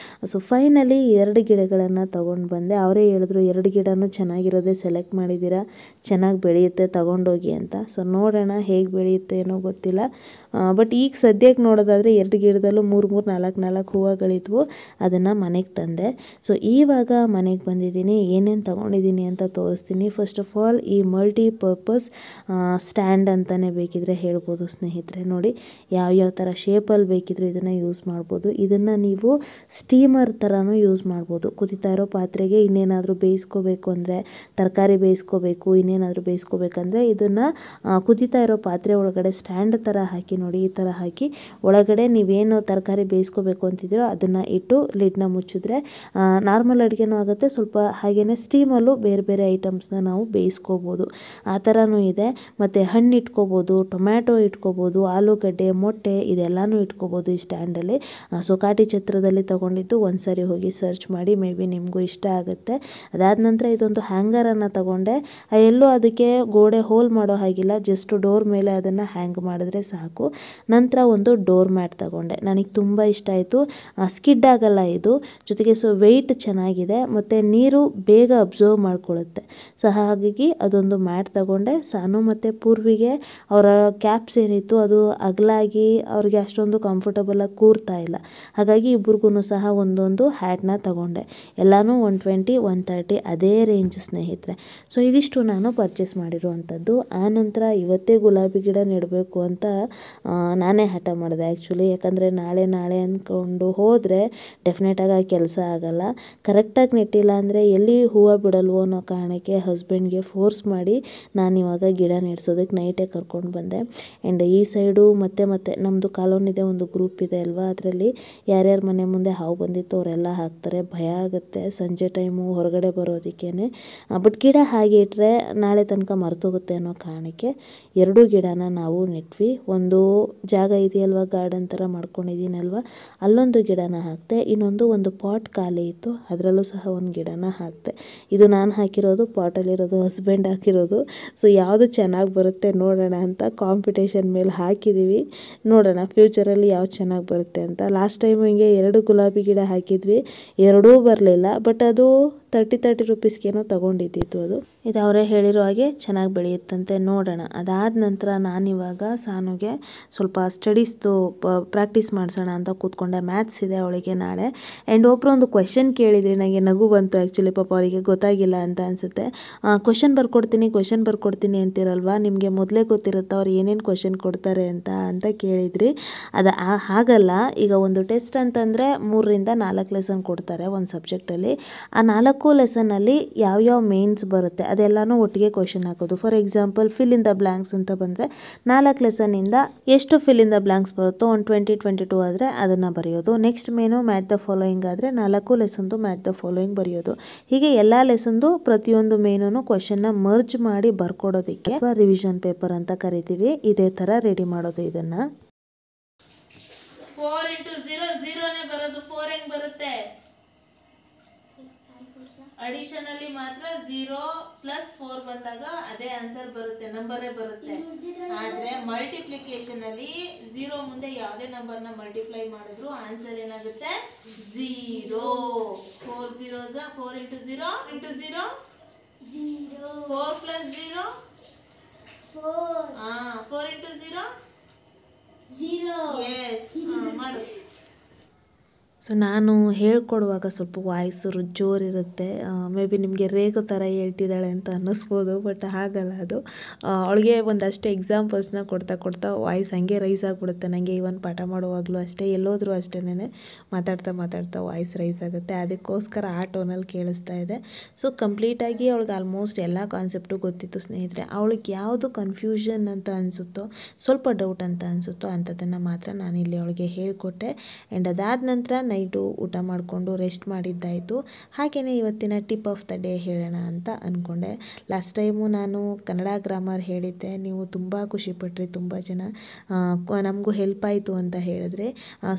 ಸೊ ಫೈನಲಿ 2 ಗಿಡಗಳನ್ನು ತೊಗೊಂಡು ಬಂದೆ. ಅವರೇ ಹೇಳಿದ್ರು 2 ಗಿಡನೂ ಚೆನ್ನಾಗಿರೋದೇ ಸೆಲೆಕ್ಟ್ ಮಾಡಿದ್ದೀರಾ, ಚೆನ್ನಾಗಿ ಬೆಳೆಯುತ್ತೆ ತೊಗೊಂಡೋಗಿ ಅಂತ. ಸೊ ನೋಡೋಣ ಹೇಗೆ ಬೆಳೆಯುತ್ತೆ ಏನೋ ಗೊತ್ತಿಲ್ಲ. ಬಟ್ ಈಗ ಸದ್ಯಕ್ಕೆ ನೋಡೋದಾದರೆ 2 ಗಿಡದಲ್ಲೂ 3 4 ಹೂವುಗಳಿದ್ವು. ಅದನ್ನು ಮನೆಗೆ ತಂದೆ. ಸೊ ಇವಾಗ ಮನೆಗೆ ಬಂದಿದ್ದೀನಿ, ಏನೇನು ತೊಗೊಂಡಿದ್ದೀನಿ ಅಂತ ತೋರಿಸ್ತೀನಿ. ಫಸ್ಟ್ ಆಫ್ ಆಲ್ ಈ ಮಲ್ಟಿಪರ್ಪಸ್ ಸ್ಟ್ಯಾಂಡ್ ಅಂತಲೇ ಬೇಕಿದ್ರೆ ಹೇಳ್ಬೋದು ಸ್ನೇಹಿತರೆ. ನೋಡಿ ಯಾವ್ಯಾವ ಥರ ಶೇಪಲ್ಲಿ ಬೇಕಿದ್ರೂ ಇದನ್ನು ಯೂಸ್ ಮಾಡ್ಬೋದು. ಇದನ್ನು ನೀವು ಸ್ಟೀಮರ್ ಥರನೂ ಯೂಸ್ ಮಾಡ್ಬೋದು. ಕುದೀತಾ ಇರೋ ಪಾತ್ರೆಗೆ ಇನ್ನೇನಾದರೂ ಬೇಯಿಸ್ಕೋಬೇಕು ಅಂದರೆ, ತರಕಾರಿ ಬೇಯಿಸ್ಕೋಬೇಕು, ಇನ್ನೇನಾದರೂ ಬೇಯಿಸ್ಕೋಬೇಕಂದ್ರೆ ಇದನ್ನು ಕುದೀತಾ ಇರೋ ಪಾತ್ರೆ ಒಳಗಡೆ ಸ್ಟ್ಯಾಂಡ್ ಥರ ಹಾಕಿ, ನೋಡಿ ಈ ಥರ ಹಾಕಿ ಒಳಗಡೆ ನೀವೇನು ತರಕಾರಿ ಬೇಯಿಸ್ಕೋಬೇಕು ಅಂತಿದ್ದೀರೋ ಅದನ್ನು ಇಟ್ಟು ಲಿಡ್ನ ಮುಚ್ಚಿದ್ರೆ ನಾರ್ಮಲ್ ಅಡುಗೆನೂ ಆಗುತ್ತೆ, ಸ್ವಲ್ಪ ಹಾಗೆಯೇ ಸ್ಟೀಮಲ್ಲೂ ಬೇರೆ ಬೇರೆ ಐಟಮ್ಸ್ನ ನಾವು ಬೇಯಿಸ್ಕೋಬೋದು. ಆ ಥರನೂ ಇದೆ. ಮತ್ತು ಹಣ್ಣು ಇಟ್ಕೋಬೋದು, ಟೊಮ್ಯಾಟೊ ಇಟ್ಕೋಬೋದು, ಆಲೂಗಡ್ಡೆ, ಮೊಟ್ಟೆ ಇದೆಲ್ಲನೂ ಇಟ್ಕೋಬೋದು ಈ ಸ್ಟ್ಯಾಂಡಲ್ಲಿ. ಸೊ ಕಾಟಿ ಛತ್ರದಲ್ಲಿ ತೊಗೊಂಡಿದ್ದು, ಒಂದು ಸಾರಿ ಹೋಗಿ ಸರ್ಚ್ ಮಾಡಿ, ಮೇ ಬಿ ನಿಮಗೂ ಇಷ್ಟ ಆಗುತ್ತೆ. ಅದಾದ ನಂತರ ಇದೊಂದು ಹ್ಯಾಂಗರನ್ನು ತೊಗೊಂಡೆ. ಎಲ್ಲೂ ಅದಕ್ಕೆ ಗೋಡೆ ಹೋಲ್ ಮಾಡೋ ಹಾಗಿಲ್ಲ, ಜಸ್ಟ್ ಡೋರ್ ಮೇಲೆ ಅದನ್ನು ಹ್ಯಾಂಗ್ ಮಾಡಿದ್ರೆ ಸಾಕು. ನಂತರ ಒಂದು ಡೋರ್ ಮ್ಯಾಟ್ ತೊಗೊಂಡೆ, ನನಗೆ ತುಂಬ ಇಷ್ಟ ಆಯಿತು. ಸ್ಕಿಡ್ ಆಗಲ್ಲ ಇದು, ಜೊತೆಗೆ ಸೊ ವೆಯ್ಟ್ ಚೆನ್ನಾಗಿದೆ ಮತ್ತು ನೀರು ಬೇಗ ಅಬ್ಸರ್ವ್ ಮಾಡ್ಕೊಳ್ಳುತ್ತೆ. ಸೊ ಹಾಗಾಗಿ ಅದೊಂದು ಮ್ಯಾಟ್ ತೊಗೊಂಡೆ. ಸಾನು ಮತ್ತು ಪೂರ್ವಿಗೆ ಅವರ ಕ್ಯಾಪ್ಸ್ ಏನಿತ್ತು ಅದು ಅಗಲಾಗಿ ಅವ್ರಿಗೆ ಅಷ್ಟೊಂದು ಕಂಫರ್ಟಬಲಾಗಿ ಕೂರ್ತಾ ಇಲ್ಲ. ಹಾಗಾಗಿ ಇಬ್ರಿಗೂ ಸಹ ಒಂದೊಂದು ಹ್ಯಾಟ್ನ ತೊಗೊಂಡೆ. ಎಲ್ಲನೂ 120 130 ಅದೇ ರೇಂಜ್ ಸ್ನೇಹಿತರೆ. ಸೊ ಇದಿಷ್ಟು ನಾನು ಪರ್ಚೇಸ್ ಮಾಡಿರುವಂಥದ್ದು. ಆನಂತರ ಇವತ್ತೇ ಗುಲಾಬಿ ಗಿಡ ನೆಡಬೇಕು ಅಂತ ನಾನೇ ಹಠ ಮಾಡಿದೆ ಆ್ಯಕ್ಚುಲಿ. ಯಾಕಂದರೆ ನಾಳೆ ಅಂದ್ಕೊಂಡು ಹೋದರೆ ಡೆಫಿನೆಟಾಗಿ ಆ ಕೆಲಸ ಆಗಲ್ಲ. ಕರೆಕ್ಟಾಗಿ ನೆಟ್ಟಿಲ್ಲ ಅಂದರೆ ಎಲ್ಲಿ ಹೂವು ಬಿಡಲ್ವೋ ಅನ್ನೋ ಕಾರಣಕ್ಕೆ ಹಸ್ಬೆಂಡ್ಗೆ ಫೋರ್ಸ್ ಮಾಡಿ ನಾನಿವಾಗ ಗಿಡ ನೆಡ್ಸೋದಕ್ಕೆ ನೈಟೇ ಕರ್ಕೊಂಡು ಬಂದೆ. ಆ್ಯಂಡ್ ಈ ಸೈಡು ಮತ್ತೆ ನಮ್ಮದು ಕಾಲೋನಿದೆ, ಒಂದು ಗ್ರೂಪ್ ಇದೆ ಅಲ್ವಾ, ಅದರಲ್ಲಿ ಯಾರ್ಯಾರ ಮನೆ ಮುಂದೆ ಹಾವು ಬಂದಿತ್ತು ಅವರೆಲ್ಲ ಹಾಕ್ತಾರೆ. ಭಯ ಆಗುತ್ತೆ ಸಂಜೆ ಟೈಮು ಹೊರಗಡೆ ಬರೋದಕ್ಕೇ. ಬಟ್ ಗಿಡ ಹಾಗೆ ಇಟ್ಟರೆ ನಾಳೆ ತನಕ ಮರ್ತೋಗುತ್ತೆ ಅನ್ನೋ ಕಾರಣಕ್ಕೆ 2 ಗಿಡನ ನಾವು ನೆಟ್ವಿ. ಒಂದು ಜಾಗ ಇದೆಯಲ್ವ, ಗಾರ್ಡನ್ ಥರ ಮಾಡ್ಕೊಂಡಿದ್ದೀನಲ್ವ, ಅಲ್ಲೊಂದು ಗಿಡನ ಹಾಕಿದೆ. ಇನ್ನೊಂದು ಒಂದು ಪಾಟ್ ಖಾಲಿ ಇತ್ತು, ಅದರಲ್ಲೂ ಸಹ ಒಂದು ಗಿಡನ ಹಾಕಿದೆ. ಇದು ನಾನು ಹಾಕಿರೋದು, ಪಾಟಲ್ಲಿರೋದು ಹಸ್ಬೆಂಡ್ ಹಾಕಿರೋದು. ಸೊ ಯಾವುದು ಚೆನ್ನಾಗಿ ಬರುತ್ತೆ ನೋಡೋಣ ಅಂತ ಕಾಂಪಿಟೇಷನ್ ಮೇಲೆ ಹಾಕಿದ್ದೀವಿ. ನೋಡೋಣ ಫ್ಯೂಚರಲ್ಲಿ ಯಾವ್ದು ಚೆನ್ನಾಗಿ ಬರುತ್ತೆ ಅಂತ. ಲಾಸ್ಟ್ ಟೈಮು ಹಿಂಗೆ 2 ಗುಲಾಬಿ ಗಿಡ ಹಾಕಿದ್ವಿ, 2 ಬರಲಿಲ್ಲ. ಬಟ್ ಅದು 30 ರೂಪೀಸ್ಗೇನೋ ತೊಗೊಂಡಿದ್ದಿತ್ತು ಅದು. ಇದು ಅವರೇ ಹೇಳಿರೋ ಹಾಗೆ ಚೆನ್ನಾಗಿ ಬೆಳೆಯುತ್ತಂತೆ, ನೋಡೋಣ. ಅದಾದ ನಂತರ ನಾನಿವಾಗ ಸಾನುಗೆ ಸ್ವಲ್ಪ ಸ್ಟಡೀಸ್ದು ಪ್ರಾಕ್ಟೀಸ್ ಮಾಡಿಸೋಣ ಅಂತ ಕೂತ್ಕೊಂಡೆ. ಮ್ಯಾಥ್ಸ್ ಇದೆ ಅವಳಿಗೆ ನಾಳೆ. ಆ್ಯಂಡ್ ಒಬ್ಬರೊಂದು ಕ್ವೆಶನ್ ಕೇಳಿದ್ರಿ, ನನಗೆ ನಗು ಬಂತು ಆ್ಯಕ್ಚುಲಿ. ಪಾಪ ಅವರಿಗೆ ಗೊತ್ತಾಗಿಲ್ಲ ಅಂತ ಅನಿಸುತ್ತೆ. ಕ್ವೆಶನ್ ಬರ್ಕೊಡ್ತೀನಿ ಅಂತಿರಲ್ವ, ನಿಮಗೆ ಮೊದಲೇ ಗೊತ್ತಿರುತ್ತೆ ಅವ್ರು ಏನೇನು ಕ್ವೆಶನ್ ಕೊಡ್ತಾರೆ ಅಂತ ಕೇಳಿದ್ರಿ. ಅದು ಹಾಗಲ್ಲ. ಈಗ ಒಂದು ಟೆಸ್ಟ್ ಅಂತಂದರೆ 3ರಿಂದ 4 ಲೆಸನ್ ಕೊಡ್ತಾರೆ ಒಂದು ಸಬ್ಜೆಕ್ಟಲ್ಲಿ. ಆ 4 ಲೆಸನ್ನಲ್ಲಿ ಯಾವ್ಯಾವ ಮೇನ್ಸ್ ಬರುತ್ತೆ ಅದೆಲ್ಲನೂ ಒಟ್ಟಿಗೆ ಕ್ವೆಶನ್ ಹಾಕೋದು. For example fill in the blanks ಅಂತ ಬಂದರೆ 4 ಲೆಸನ್ನಿಂದ ಎಷ್ಟು ಫಿಲ್ ಇನ್ ದ ಬ್ಲ್ಯಾಂಕ್ಸ್ ಬರುತ್ತೋ, ಒಂದು 20-22 ಆದರೆ ಅದನ್ನು ಬರೆಯೋದು. Next main match the following ಆದರೆ 4 ಲೆಸನ್ದು ಮ್ಯಾಚ್ ದ ಫಾಲೋಯಿಂಗ್ ಬರೆಯೋದು. ಹೀಗೆ ಎಲ್ಲ ಲೆಸನ್ದು ಪ್ರತಿಯೊಂದು ಮೇನೂ ಕ್ವೆಶನ್ನ ಮರ್ಜ್ ಮಾಡಿ ಬರ್ಕೊಡೋದಕ್ಕೆ ರಿವಿಷನ್ ಪೇಪರ್ ಅಂತ ಕರಿತೀವಿ. ಇದೇ ಥರ ರೆಡಿ ಮಾಡೋದು ಇದನ್ನು. 4 × 0 0ನೇ ಬರೋದು. 4 ಹೆಂಗೆ ಬರುತ್ತೆ? ಅಡಿಷನ್ ಅಲ್ಲಿ ಮಾತ್ರ 0 + 4 ಬಂದಾಗ ಅದೇ ಆನ್ಸರ್ ಬರುತ್ತೆ, ನಂಬರೇ ಬರುತ್ತೆ. ಆದ್ರೆ ಮಲ್ಟಿಪ್ಲಿಕೇಶನ್ ಅಲ್ಲಿ 0 ಮುಂದೆ ಯಾವುದೇ ನಂಬರ್ನ ಮಲ್ಟಿಪ್ಲೈ ಮಾಡಿದ್ರು ಆನ್ಸರ್ ಏನಾಗುತ್ತೆ? 0. 4 zeros 4 × 0 × 0 0. 4 + 0 4. 4 × 0 0. ಎಸ್, ಮಾಡು. ಸೊ ನಾನು ಹೇಳ್ಕೊಡುವಾಗ ಸ್ವಲ್ಪ ವಾಯ್ಸು ಜೋರಿರುತ್ತೆ. ಮೇ ಬಿ ನಿಮಗೆ ರೇಗೋ ಥರ ಹೇಳ್ತಿದ್ದಾಳೆ ಅಂತ ಅನ್ನಿಸ್ಬೋದು, ಬಟ್ ಹಾಗಲ್ಲ ಅದು. ಅವಳಿಗೆ ಒಂದಷ್ಟು ಎಕ್ಸಾಂಪಲ್ಸ್ನ ಕೊಡ್ತಾ ವಾಯ್ಸ್ ಹಂಗೆ ರೈಸ್ ಆಗಿಬಿಡುತ್ತೆ. ನನಗೆ ಇವನ್ ಪಾಠ ಮಾಡುವಾಗಲೂ ಅಷ್ಟೇ, ಎಲ್ಲೋದ್ರೂ ಅಷ್ಟೇನೆ ಮಾತಾಡ್ತಾ ವಾಯ್ಸ್ ರೈಸ್ ಆಗುತ್ತೆ. ಅದಕ್ಕೋಸ್ಕರ ಆ ಟೋನಲ್ಲಿ ಕೇಳಿಸ್ತಾ ಇದೆ. ಸೊ ಕಂಪ್ಲೀಟಾಗಿ ಅವಳಿಗೆ ಆಲ್ಮೋಸ್ಟ್ ಎಲ್ಲ ಕಾನ್ಸೆಪ್ಟು ಗೊತ್ತಿತ್ತು ಸ್ನೇಹಿತರೆ. ಅವಳಿಗೆ ಯಾವುದು ಕನ್ಫ್ಯೂಷನ್ ಅಂತ ಅನಿಸುತ್ತೋ, ಸ್ವಲ್ಪ ಡೌಟ್ ಅಂತ ಅನಿಸುತ್ತೋ ಅಂಥದ್ದನ್ನು ಮಾತ್ರ ನಾನಿಲ್ಲಿ ಅವಳಿಗೆ ಹೇಳಿಕೊಟ್ಟೆ. ಆ್ಯಂಡ್ ಅದಾದ ನಂತರ ನೈಟು ಊಟ ಮಾಡಿಕೊಂಡು ರೆಸ್ಟ್ ಮಾಡಿದ್ದಾಯಿತು. ಹಾಗೆಯೇ ಇವತ್ತಿನ ಟಿಪ್ ಆಫ್ ದ ಡೇ ಹೇಳೋಣ ಅಂತ ಅಂದ್ಕೊಂಡೆ. ಲಾಸ್ಟ್ ಟೈಮು ನಾನು ಕನ್ನಡ ಗ್ರಾಮರ್ ಹೇಳಿದ್ದೆ, ನೀವು ತುಂಬ ಖುಷಿಪಟ್ರಿ, ತುಂಬ ಜನ ನಮಗೂ ಹೆಲ್ಪ್ ಆಯಿತು ಅಂತ ಹೇಳಿದ್ರೆ.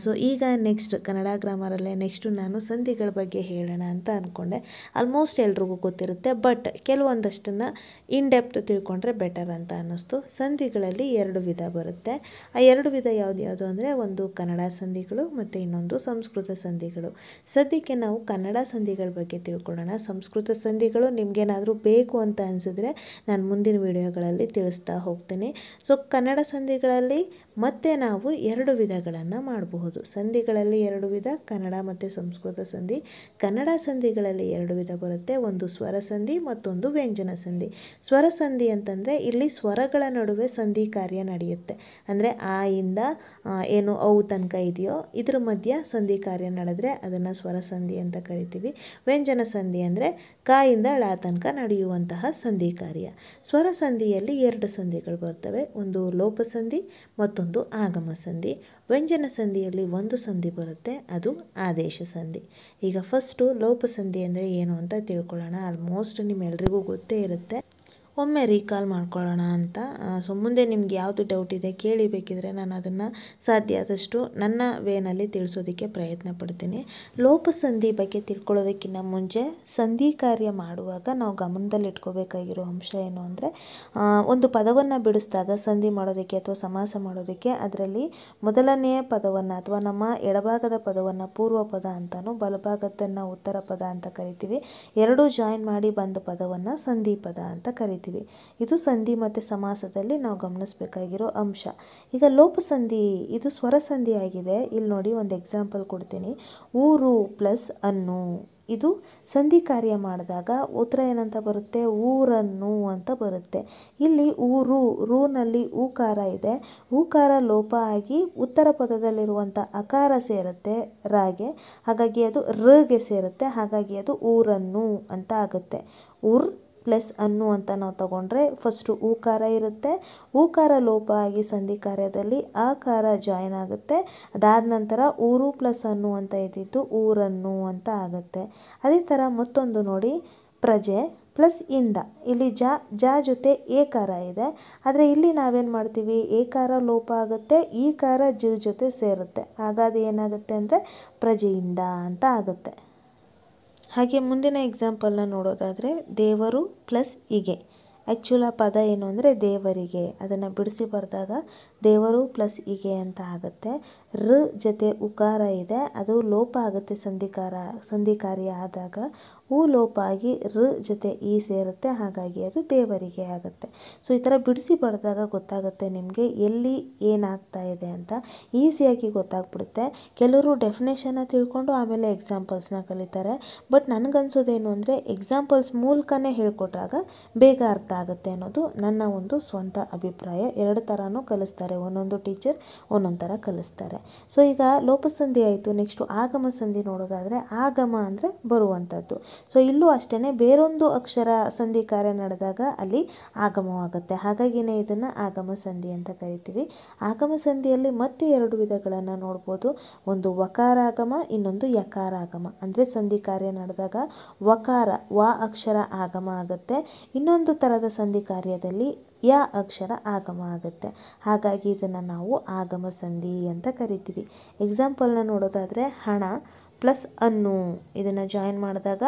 ಸೊ ಈಗ ನೆಕ್ಸ್ಟ್ ಕನ್ನಡ ಗ್ರಾಮರಲ್ಲೇ ನೆಕ್ಸ್ಟು ನಾನು ಸಂಧಿಗಳ ಬಗ್ಗೆ ಹೇಳೋಣ ಅಂತ ಅಂದ್ಕೊಂಡೆ. ಆಲ್ಮೋಸ್ಟ್ ಎಲ್ರಿಗೂ ಗೊತ್ತಿರುತ್ತೆ, ಬಟ್ ಕೆಲವೊಂದಷ್ಟನ್ನು ಇನ್ ಡೆಪ್ತ್ ತಿಳ್ಕೊಂಡ್ರೆ ಬೆಟರ್ ಅಂತ ಅನ್ನಿಸ್ತು. ಸಂಧಿಗಳಲ್ಲಿ 2 ವಿಧ ಬರುತ್ತೆ. ಆ 2 ವಿಧ ಯಾವುದು ಅಂದರೆ ಒಂದು ಕನ್ನಡ ಸಂಧಿಗಳು ಮತ್ತು ಇನ್ನೊಂದು ಸಂಸ್ಕೃತ ಸಂಧಿಗಳು. ಸದ್ಯಕ್ಕೆ ನಾವು ಕನ್ನಡ ಸಂಧಿಗಳ ಬಗ್ಗೆ ತಿಳ್ಕೊಳ್ಳೋಣ. ಸಂಸ್ಕೃತ ಸಂಧಿಗಳು ನಿಮಗೇನಾದರೂ ಬೇಕು ಅಂತ ಅನಿಸಿದ್ರೆ ನಾನು ಮುಂದಿನ ವಿಡಿಯೋಗಳಲ್ಲಿ ತಿಳಿಸ್ತಾ ಹೋಗ್ತೀನಿ. ಸೊ ಕನ್ನಡ ಸಂಧಿಗಳಲ್ಲಿ ಮತ್ತೆ ನಾವು 2 ವಿಧಗಳನ್ನು ಮಾಡಬಹುದು. ಸಂಧಿಗಳಲ್ಲಿ 2 ವಿಧ, ಕನ್ನಡ ಮತ್ತು ಸಂಸ್ಕೃತ ಸಂಧಿ. ಕನ್ನಡ ಸಂಧಿಗಳಲ್ಲಿ 2 ವಿಧ ಬರುತ್ತೆ, ಒಂದು ಸ್ವರ ಸಂಧಿ ಮತ್ತೊಂದು ವ್ಯಂಜನ ಸಂಧಿ. ಸ್ವರ ಸಂಧಿ ಅಂತಂದರೆ ಇಲ್ಲಿ ಸ್ವರಗಳ ನಡುವೆ ಸಂಧಿ ಕಾರ್ಯ ನಡೆಯುತ್ತೆ. ಅಂದರೆ ಆ ಇಂದ ಏನು ಔ ತನಕ ಇದೆಯೋ ಇದ್ರ ಮಧ್ಯ ಸಂಧಿ ಕಾರ್ಯ ನಡೆದ್ರೆ ಅದನ್ನು ಸ್ವರ ಸಂಧಿ ಅಂತ ಕರಿತೀವಿ. ವ್ಯಂಜನ ಸಂಧಿ ಅಂದರೆ ಕಾಯಿಂದ ಳ ತನಕ ನಡೆಯುವಂತಹ ಸಂಧಿ ಕಾರ್ಯ. ಸ್ವರ ಸಂಧಿಯಲ್ಲಿ 2 ಸಂಧಿಗಳು ಬರ್ತವೆ, ಒಂದು ಲೋಪ ಸಂಧಿ ಮತ್ತೊಂದು ಆಗಮ ಸಂಧಿ. ವ್ಯಂಜನ ಸಂಧಿಯಲ್ಲಿ 1 ಸಂಧಿ ಬರುತ್ತೆ, ಅದು ಆದೇಶ ಸಂಧಿ. ಈಗ ಫಸ್ಟು ಲೋಪ ಸಂಧಿ ಅಂದರೆ ಏನು ಅಂತ ತಿಳ್ಕೊಳ್ಳೋಣ. ಆಲ್ಮೋಸ್ಟ್ ನಿಮ್ಮೆಲ್ರಿಗೂ ಗೊತ್ತೇ ಇರುತ್ತೆ, ಒಮ್ಮೆ ರೀಕಾಲ್ ಮಾಡ್ಕೊಳ್ಳೋಣ ಅಂತ. ಸೊ ಮುಂದೆ ನಿಮ್ಗೆ ಯಾವುದು ಡೌಟ್ ಇದೆ ಕೇಳಿ, ಬೇಕಿದ್ರೆ ನಾನು ಅದನ್ನು ಸಾಧ್ಯ ಆದಷ್ಟು ನನ್ನ ವೇನಲ್ಲಿ ತಿಳಿಸೋದಕ್ಕೆ ಪ್ರಯತ್ನ ಪಡ್ತೀನಿ. ಲೋಪಸಂಧಿ ಬಗ್ಗೆ ತಿಳ್ಕೊಳ್ಳೋದಕ್ಕಿಂತ ಮುಂಚೆ ಸಂಧಿ ಕಾರ್ಯ ಮಾಡುವಾಗ ನಾವು ಗಮನದಲ್ಲಿಟ್ಕೋಬೇಕಾಗಿರೋ ಅಂಶ ಏನು ಅಂದರೆ, ಒಂದು ಪದವನ್ನು ಬಿಡಿಸಿದಾಗ ಸಂಧಿ ಮಾಡೋದಕ್ಕೆ ಅಥವಾ ಸಮಾಸ ಮಾಡೋದಕ್ಕೆ ಅದರಲ್ಲಿ ಮೊದಲನೆಯ ಪದವನ್ನು ಅಥವಾ ನಮ್ಮ ಎಡಭಾಗದ ಪದವನ್ನು ಪೂರ್ವ ಪದ ಅಂತಲೂ ಬಲಭಾಗದನ್ನು ಉತ್ತರ ಪದ ಅಂತ ಕರಿತೀವಿ. ಎರಡೂ ಜಾಯಿನ್ ಮಾಡಿ ಬಂದ ಪದವನ್ನು ಸಂಧಿ ಪದ ಅಂತ ಕರಿತೀವಿ. ಇದು ಸಂಧಿ ಮತ್ತು ಸಮಾಸದಲ್ಲಿ ನಾವು ಗಮನಿಸಬೇಕಾಗಿರೋ ಅಂಶ. ಈಗ ಲೋಪಸಂಧಿ ಇದು ಸ್ವರ ಸಂಧಿ ಆಗಿದೆ. ಇಲ್ಲಿ ನೋಡಿ ಒಂದು ಎಕ್ಸಾಂಪಲ್ ಕೊಡ್ತೀನಿ. ಊರು ಪ್ಲಸ್ ಅನ್ನು, ಇದು ಸಂಧಿ ಕಾರ್ಯ ಮಾಡಿದಾಗ ಉತ್ತರ ಏನಂತ ಬರುತ್ತೆ, ಊರನ್ನು ಅಂತ ಬರುತ್ತೆ. ಇಲ್ಲಿ ಊರು, ರೂನಲ್ಲಿ ಊಕಾರ ಇದೆ, ಊಕಾರ ಲೋಪ ಆಗಿ ಉತ್ತರ ಪದದಲ್ಲಿರುವಂಥ ಅಕಾರ ಸೇರುತ್ತೆ ರಾಗೆ, ಹಾಗಾಗಿ ಅದು ರಿಗೆ ಸೇರುತ್ತೆ, ಹಾಗಾಗಿ ಅದು ಊರನ್ನು ಅಂತ ಆಗುತ್ತೆ. ಊರ್ ಪ್ಲಸ್ ಅನ್ನು ಅಂತ ನಾವು ತಗೊಂಡ್ರೆ ಫಸ್ಟು ಊಕಾರ ಇರುತ್ತೆ, ಊಕಾರ ಲೋಪ ಆಗಿ ಸಂಧಿ ಕಾರ್ಯದಲ್ಲಿ ಆಕಾರ ಜಾಯಿನ್ ಆಗುತ್ತೆ. ಅದಾದ ನಂತರ ಊರು ಪ್ಲಸ್ ಅನ್ನು ಅಂತ ಇದ್ದಿದ್ದು ಊರನ್ನು ಅಂತ ಆಗುತ್ತೆ. ಅದೇ ಥರ ಮತ್ತೊಂದು ನೋಡಿ, ಪ್ರಜೆ ಪ್ಲಸ್ ಇಂದ, ಇಲ್ಲಿ ಜ ಜೊತೆ ಏಕಾರ ಇದೆ, ಆದರೆ ಇಲ್ಲಿ ನಾವೇನು ಮಾಡ್ತೀವಿ, ಏಕಾರ ಲೋಪ ಆಗುತ್ತೆ, ಈಕಾರ ಜ ಜೊತೆ ಸೇರುತ್ತೆ, ಹಾಗಾದ್ರೆ ಏನಾಗುತ್ತೆ ಅಂದರೆ ಪ್ರಜೆಯಿಂದ ಅಂತ ಆಗುತ್ತೆ. ಹಾಗೆ ಮುಂದಿನ ಎಕ್ಸಾಂಪಲ್ನ ನೋಡೋದಾದರೆ ದೇವರು ಪ್ಲಸ್ ಇಗೆ. ಆ್ಯಕ್ಚುಲ್ ಆ ಪದ ಏನು ಅಂದರೆ ದೇವರಿಗೆ, ಅದನ್ನು ಬಿಡಿಸಿ ಬರೆದಾಗ ದೇವರು ಪ್ಲಸ್ ಇಗೆ ಅಂತ ಆಗುತ್ತೆ. ರ ಜೊತೆ ಉಕಾರ ಇದೆ, ಅದು ಲೋಪ ಆಗುತ್ತೆ ಸಂಧಿ ಕಾರ್ಯ ಆದಾಗ. ಉ ಲೋಪ ಆಗಿ ರ ಜೊತೆ ಈ ಸೇರುತ್ತೆ, ಹಾಗಾಗಿ ಅದು ದೇವರಿಗೆ ಆಗುತ್ತೆ. ಸೊ ಈ ಥರ ಬಿಡಿಸಿ ಬರೆದಾಗ ಗೊತ್ತಾಗುತ್ತೆ ನಿಮಗೆ ಎಲ್ಲಿ ಏನಾಗ್ತಾ ಇದೆ ಅಂತ, ಈಸಿಯಾಗಿ ಗೊತ್ತಾಗ್ಬಿಡುತ್ತೆ. ಕೆಲವರು ಡೆಫಿನೇಷನ್ನ ತಿಳ್ಕೊಂಡು ಆಮೇಲೆ ಎಕ್ಸಾಂಪಲ್ಸ್ನ ಕಲಿತಾರೆ. ಬಟ್ ನನಗನ್ಸೋದೇನು ಅಂದರೆ ಎಕ್ಸಾಂಪಲ್ಸ್ ಮೂಲಕನೇ ಹೇಳ್ಕೊಟ್ರಾಗ ಬೇಗ ಅರ್ಥ ಆಗುತ್ತೆ ಅನ್ನೋದು ನನ್ನ ಒಂದು ಸ್ವಂತ ಅಭಿಪ್ರಾಯ. 2 ಥರನೂ ಕಲಿಸ್ತಾರೆ, ಒಂದೊಂದು ಟೀಚರ್ ಒಂದೊಂದು ಥರ ಕಲಿಸ್ತಾರೆ. ಸೊ ಈಗ ಲೋಪಸಂಧಿ ಆಯಿತು. ನೆಕ್ಸ್ಟು ಆಗಮ ಸಂಧಿ ನೋಡೋದಾದರೆ, ಆಗಮ ಅಂದರೆ ಬರುವಂಥದ್ದು. ಸೊ ಇಲ್ಲೂ ಅಷ್ಟೇ, ಬೇರೊಂದು ಅಕ್ಷರ ಸಂಧಿ ಕಾರ್ಯ ನಡೆದಾಗ ಅಲ್ಲಿ ಆಗಮವಾಗುತ್ತೆ, ಹಾಗಾಗಿನೇ ಇದನ್ನು ಆಗಮ ಸಂಧಿ ಅಂತ ಕರಿತೀವಿ. ಆಗಮ ಸಂಧಿಯಲ್ಲಿ ಮತ್ತೆ 2 ವಿಧಗಳನ್ನು ನೋಡ್ಬೋದು. ಒಂದು ವಕಾರಾಗಮ, ಇನ್ನೊಂದು ಯಕಾರಾಗಮ. ಅಂದರೆ ಸಂಧಿ ಕಾರ್ಯ ನಡೆದಾಗ ವಕಾರ ವ ಅಕ್ಷರ ಆಗಮ ಆಗುತ್ತೆ, ಇನ್ನೊಂದು ಥರದ ಸಂಧಿ ಕಾರ್ಯದಲ್ಲಿ ಯ ಅಕ್ಷರ ಆಗಮ ಆಗುತ್ತೆ, ಹಾಗಾಗಿ ಇದನ್ನು ನಾವು ಆಗಮ ಸಂಧಿ ಅಂತ ಕರಿತೀವಿ. ಎಕ್ಸಾಂಪಲ್ನ ನೋಡೋದಾದರೆ ಹಣ ಪ್ಲಸ್ ಅನ್ನು, ಇದನ್ನು ಜಾಯಿನ್ ಮಾಡಿದಾಗ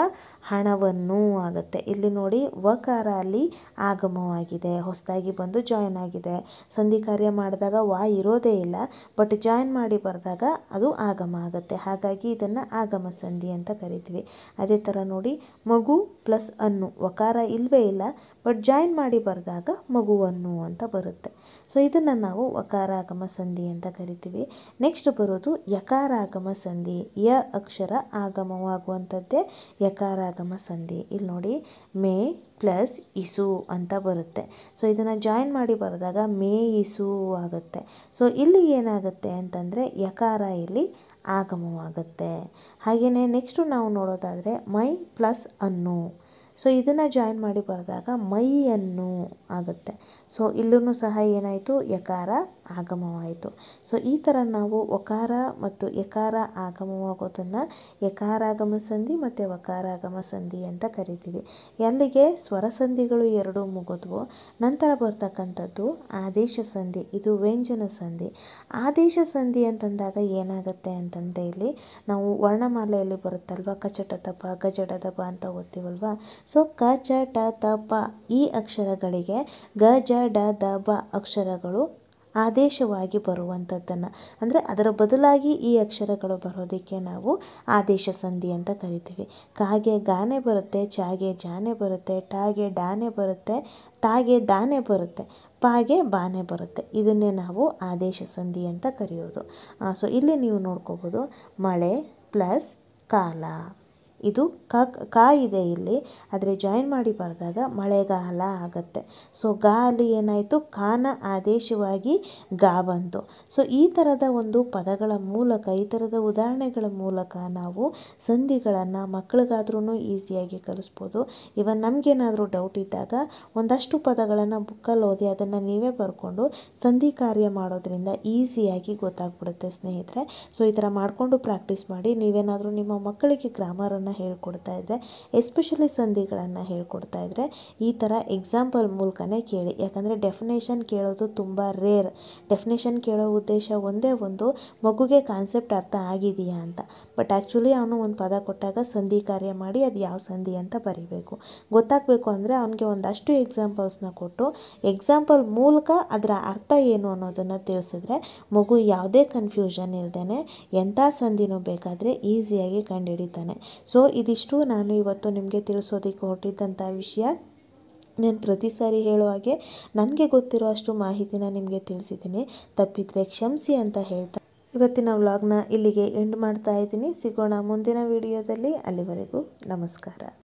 ಹಣವನ್ನು ಆಗುತ್ತೆ. ಇಲ್ಲಿ ನೋಡಿ ವಕಾರ ಅಲ್ಲಿ ಆಗಮವಾಗಿದೆ, ಹೊಸದಾಗಿ ಬಂದು ಜಾಯಿನ್ ಆಗಿದೆ. ಸಂಧಿ ಕಾರ್ಯ ಮಾಡಿದಾಗ ವ ಇರೋದೇ ಇಲ್ಲ, ಬಟ್ ಜಾಯಿನ್ ಮಾಡಿ ಬರೆದಾಗ ಅದು ಆಗಮ ಆಗುತ್ತೆ, ಹಾಗಾಗಿ ಇದನ್ನು ಆಗಮ ಸಂಧಿ ಅಂತ ಕರಿತೀವಿ. ಅದೇ ಥರ ನೋಡಿ ಮಗು ಪ್ಲಸ್ ಅನ್ನು, ವಕಾರ ಇಲ್ಲವೇ ಇಲ್ಲ, ಬಟ್ ಜಾಯಿನ್ ಮಾಡಿ ಬರೆದಾಗ ಮಗುವನ್ನು ಅಂತ ಬರುತ್ತೆ. ಸೊ ಇದನ್ನು ನಾವು ವಕಾರಾಗಮ ಸಂಧಿ ಅಂತ ಕರಿತೀವಿ. ನೆಕ್ಸ್ಟ್ ಬರೋದು ಯಕಾರಾಗಮ ಸಂಧಿ. ಯ ಅಕ್ಷರ ಆಗಮವಾಗುವಂಥದ್ದೇ ಯಕಾರಾಗಮ ಸಂಧಿ. ಇಲ್ಲಿ ನೋಡಿ ಮೇ ಪ್ಲಸ್ ಇಸು ಅಂತ ಬರುತ್ತೆ. ಸೊ ಇದನ್ನು ಜಾಯಿನ್ ಮಾಡಿ ಬರೆದಾಗ ಮೇ ಇಸು ಆಗುತ್ತೆ. ಸೊ ಇಲ್ಲಿ ಏನಾಗುತ್ತೆ ಅಂತಂದರೆ ಯಕಾರ ಇಲ್ಲಿ ಆಗಮವಾಗುತ್ತೆ. ಹಾಗೆಯೇ ನೆಕ್ಸ್ಟು ನಾವು ನೋಡೋದಾದರೆ ಮೈ ಪ್ಲಸ್ ಅನ್ನು. ಸೊ ಇದನ್ನು ಜಾಯಿನ್ ಮಾಡಿ ಬರೆದಾಗ ಮೈಯನ್ನು ಆಗುತ್ತೆ. ಸೊ ಇಲ್ಲೂ ಸಹ ಏನಾಯಿತು, ಯಕಾರ ಆಗಮವಾಯಿತು. ಸೊ ಈ ಥರ ನಾವು ಒಕಾರ ಮತ್ತು ಯಕಾರ ಆಗಮವಾಗೋದನ್ನು ಯಕಾರಾಗಮ ಸಂಧಿ ಮತ್ತು ವಕಾರಾಗಮ ಸಂಧಿ ಅಂತ ಕರಿತೀವಿ. ಎಲ್ಲಿಗೆ ಸ್ವರ ಸಂಧಿಗಳು ಎರಡೂ ಮುಗಿದ್ವು, ನಂತರ ಬರ್ತಕ್ಕಂಥದ್ದು ಆದೇಶ ಸಂಧಿ, ಇದು ವ್ಯಂಜನ ಸಂಧಿ. ಆದೇಶ ಸಂಧಿ ಅಂತಂದಾಗ ಏನಾಗುತ್ತೆ ಅಂತಂದರೆ ಇಲ್ಲಿ ನಾವು ವರ್ಣಮಾಲೆಯಲ್ಲಿ ಬರುತ್ತಲ್ವ, ಕಚಟ ತಪ ಗಜಡ ದಪ ಅಂತ ಓದ್ತೀವಲ್ವ. ಸೊ ಕ ಚ ಟ ತ ಪ ಈ ಅಕ್ಷರಗಳಿಗೆ ಗ ಜ ಡ ದ ಬ ಅಕ್ಷರಗಳು ಆದೇಶವಾಗಿ ಬರುವಂಥದ್ದನ್ನು, ಅಂದರೆ ಅದರ ಬದಲಾಗಿ ಈ ಅಕ್ಷರಗಳು ಬರೋದಕ್ಕೆ ನಾವು ಆದೇಶ ಸಂಧಿ ಅಂತ ಕರಿತೀವಿ. ಕಾಗೆ ಗಾನೆ ಬರುತ್ತೆ, ಚಾಗೆ ಜಾನೆ ಬರುತ್ತೆ, ಟಾಗೆ ಡಾನೆ ಬರುತ್ತೆ, ತಾಗೆ ದಾನೆ ಬರುತ್ತೆ, ಪಾಗೆ ಬಾನೆ ಬರುತ್ತೆ. ಇದನ್ನೇ ನಾವು ಆದೇಶ ಸಂಧಿ ಅಂತ ಕರೆಯೋದು. ಸೊ ಇಲ್ಲಿ ನೀವು ನೋಡ್ಕೋಬೋದು, ಮಳೆ ಪ್ಲಸ್ ಕಾಲ, ಇದು ಕಾ ಇದೆ ಇಲ್ಲಿ, ಆದರೆ ಜಾಯಿನ್ ಮಾಡಿ ಬರೆದಾಗ ಮಳೆಗಾಲ ಆಗುತ್ತೆ. ಸೊ ಗಾ ಅಲ್ಲಿ ಏನಾಯಿತು, ಕಾನ ಆದೇಶವಾಗಿ ಗಾ ಬಂತು. ಸೊ ಈ ಥರದ ಒಂದು ಪದಗಳ ಮೂಲಕ, ಈ ಥರದ ಉದಾಹರಣೆಗಳ ಮೂಲಕ ನಾವು ಸಂಧಿಗಳನ್ನು ಮಕ್ಕಳಿಗಾದ್ರೂ ಈಸಿಯಾಗಿ ಕಲಿಸ್ಬೋದು. ಇವನ್ ನಮಗೇನಾದರೂ ಡೌಟ್ ಇದ್ದಾಗ ಒಂದಷ್ಟು ಪದಗಳನ್ನು ಬುಕ್ಕಲ್ಲಿ ಓದಿ ಅದನ್ನು ನೀವೇ ಬರ್ಕೊಂಡು ಸಂಧಿ ಕಾರ್ಯ ಮಾಡೋದ್ರಿಂದ ಈಸಿಯಾಗಿ ಗೊತ್ತಾಗ್ಬಿಡುತ್ತೆ ಸ್ನೇಹಿತರೆ. ಸೊ ಈ ಥರ ಮಾಡಿಕೊಂಡು ಪ್ರಾಕ್ಟೀಸ್ ಮಾಡಿ. ನೀವೇನಾದರೂ ನಿಮ್ಮ ಮಕ್ಕಳಿಗೆ ಗ್ರಾಮರನ್ನು ಹೇಳ್ಕೊಡ್ತಾ ಇದ್ದರೆ, ಎಸ್ಪೆಷಲಿ ಸಂಧಿಗಳನ್ನು ಹೇಳ್ಕೊಡ್ತಾ ಇದ್ದರೆ ಈ ಥರ ಎಕ್ಸಾಂಪಲ್ ಮೂಲಕನೇ ಕೇಳಿ. ಯಾಕಂದರೆ ಡೆಫಿನೇಷನ್ ಕೇಳೋದು ತುಂಬ ರೇರ್. ಡೆಫಿನೇಷನ್ ಕೇಳೋ ಉದ್ದೇಶ ಒಂದೇ ಒಂದು, ಮಗುಗೆ ಕಾನ್ಸೆಪ್ಟ್ ಅರ್ಥ ಆಗಿದೆಯಾ ಅಂತ. ಬಟ್ ಆ್ಯಕ್ಚುಲಿ ಅವನು ಒಂದು ಪದ ಕೊಟ್ಟಾಗ ಸಂಧಿ ಕಾರ್ಯ ಮಾಡಿ ಅದು ಯಾವ ಸಂಧಿ ಅಂತ ಬರೀಬೇಕು. ಗೊತ್ತಾಗಬೇಕು ಅಂದರೆ ಅವನಿಗೆ ಒಂದಷ್ಟು ಎಕ್ಸಾಂಪಲ್ಸ್ನ ಕೊಟ್ಟು ಎಕ್ಸಾಂಪಲ್ ಮೂಲಕ ಅದರ ಅರ್ಥ ಏನು ಅನ್ನೋದನ್ನು ತಿಳಿಸಿದ್ರೆ ಮಗು ಯಾವುದೇ ಕನ್ಫ್ಯೂಷನ್ ಇಲ್ಲದೇ ಎಂಥ ಸಂಧಿನೂ ಬೇಕಾದರೆ ಈಸಿಯಾಗಿ ಕಂಡುಹಿಡಿತಾನೆ. ಸೊ ಇದಿಷ್ಟು ನಾನು ಇವತ್ತು ನಿಮಗೆ ತಿಳಿಸೋದಕ್ಕೆ ಹೊರಟಿದ್ದಂಥ ವಿಷಯ. ನಾನು ಪ್ರತಿ ಸಾರಿ ಹೇಳೋ ಹಾಗೆ ನನಗೆ ಗೊತ್ತಿರೋ ಅಷ್ಟು ಮಾಹಿತಿನ ನಿಮಗೆ ತಿಳಿಸಿದ್ದೀನಿ. ತಪ್ಪಿದರೆ ಕ್ಷಮಿಸಿ ಅಂತ ಹೇಳ್ತಾ ಇವತ್ತಿನ ವ್ಲಾಗ್ನ ಇಲ್ಲಿಗೆ ಎಂಡ್ ಮಾಡ್ತಾ ಇದ್ದೀನಿ. ಸಿಗೋಣ ಮುಂದಿನ ವಿಡಿಯೋದಲ್ಲಿ. ಅಲ್ಲಿವರೆಗೂ ನಮಸ್ಕಾರ.